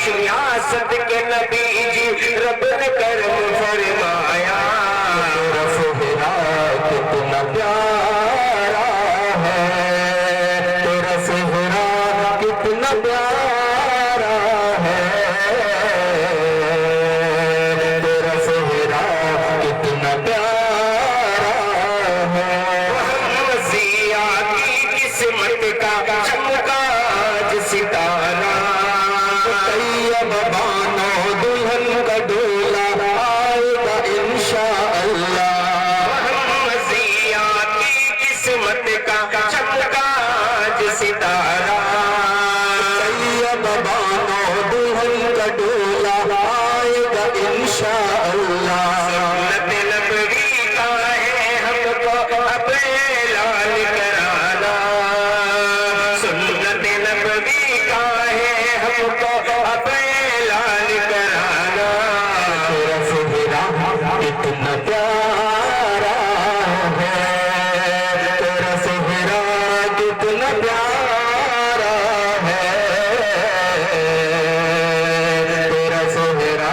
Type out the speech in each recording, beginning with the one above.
ریاست کے نبی جی رب نے کرم فرمایا تیرا سہرا کتنا پیارا ہے تیرا سہرا کتنا پیارا ہے تیرا سہرا کتنا پیارا ہے ضیا کی قسمت کا چمکا آج ستارہ طیب بانو دلہن کا ڈولا آئے گا انشاءاللہ ضیا کی قسمت کا چمکا آج ستارہ طیب بانو دلہن کا ڈولا آئے گا انشاءاللہ سنت نبوی کا ہے ہم کو اب اعلان کرانا سنت نبوی کا ہے ہم کو اب اعلان کرانا تیرا سہرا کتنا پیارا ہے تیرا سہرا کتنا پیارا ہے تیرا سہرا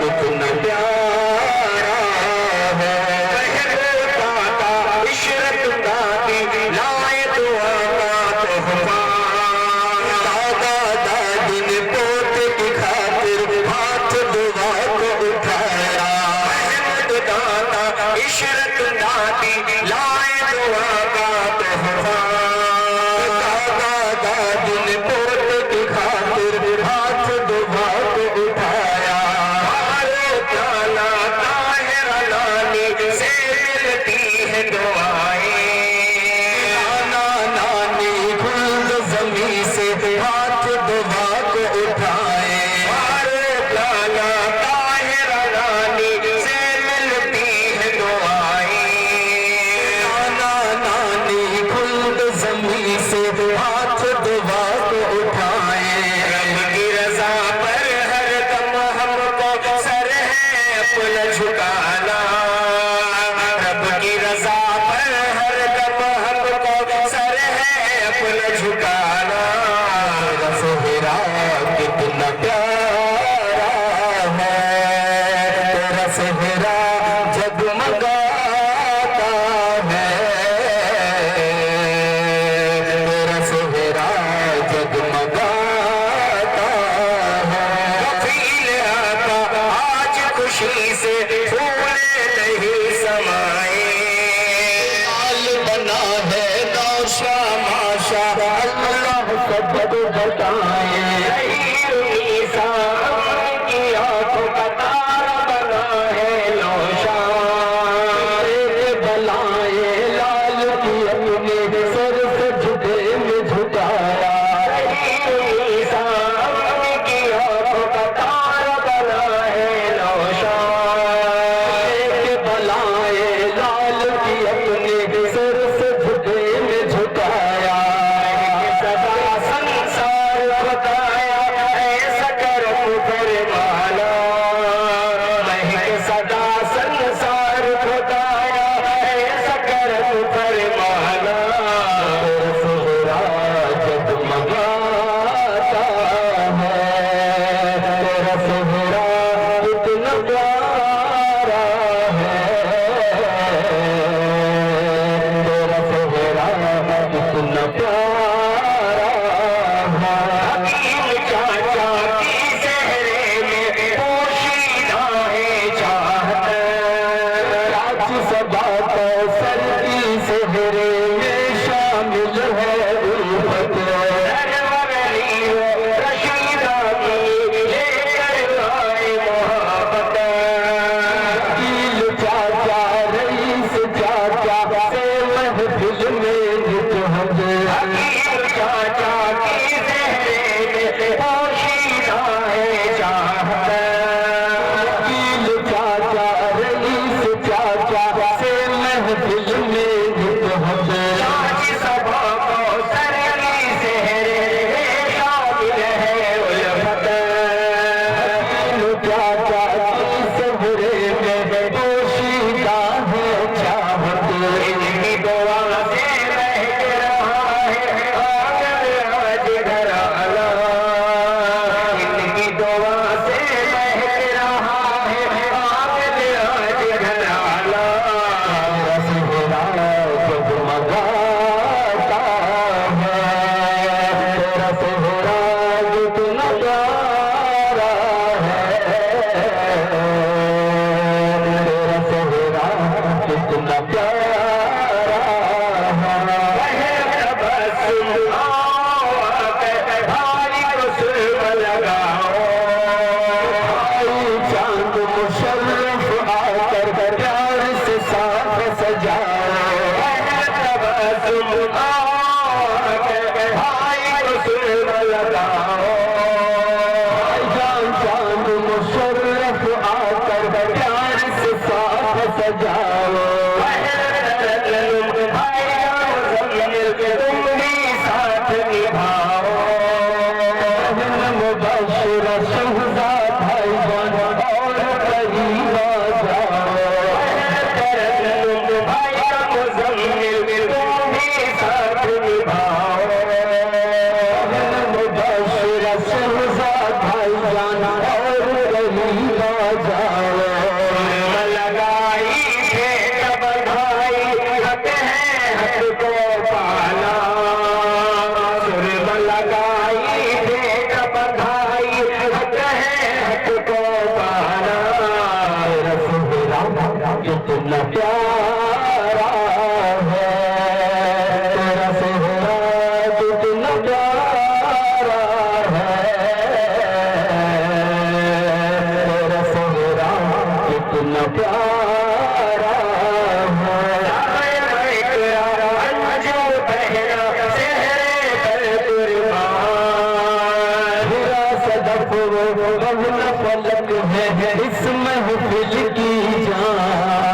کتنا پیارا ہے عشرت دادی لائے دعا کا تحفہ دادا دادی نے پوتے کی خاطر ہاتھ دعا کو اٹھایا دادا عشرت دادی لائے دعا کا تحفہ دادا دادی نے پوتے کی خاطر ہاتھ دعا کو اٹھایا پیالہ طاہر نانی سے ملتی ہے دعائیں نانا نانی خلد زمین سے ہاتھ دعا کو اٹھائے پیالہ طاہر نانی سے ملتی ہے دعائیں نانا نانی خلد زمین سے ہاتھ دعا کو اٹھائے رب کی رضا پر ہر دم ہم کو سر ہے اپنا جھکانا رب کی رضا پر ہر دم ہم کو سر ہے اپنا جھکانا تیرا سہرا کتنا پیارا ہے تیرا سہرا جگمگاتا ہے تیرا سہرا جگمگاتا ہے کفیل آقا آج خوشی سے پھول نہیں سمائے آل بنا ہے نوشا ماشا اللہ سب بتائے سجاؤ تم بھی ساتھ نبھاؤ مبشر شہزاد بھائی جان اور قریب آ جاؤ بھائی مزمل تم بھی ساتھ نبھاؤ مبشر شہزاد بھائی جان اور قریب آ جاؤ لگائی پھیٹ بدھائی حق ہے حق کو پانا سرب لگائی پھیٹ بدھائی حق ہے حق کو پانا رسول کتنا پیارا ہے رسول کتنا پیارا ہے رسول کتنا پیارا فلک ہے اس محفل کی جان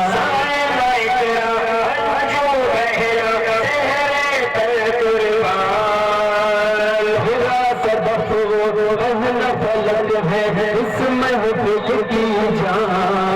فلک ہے اس محفل کی جان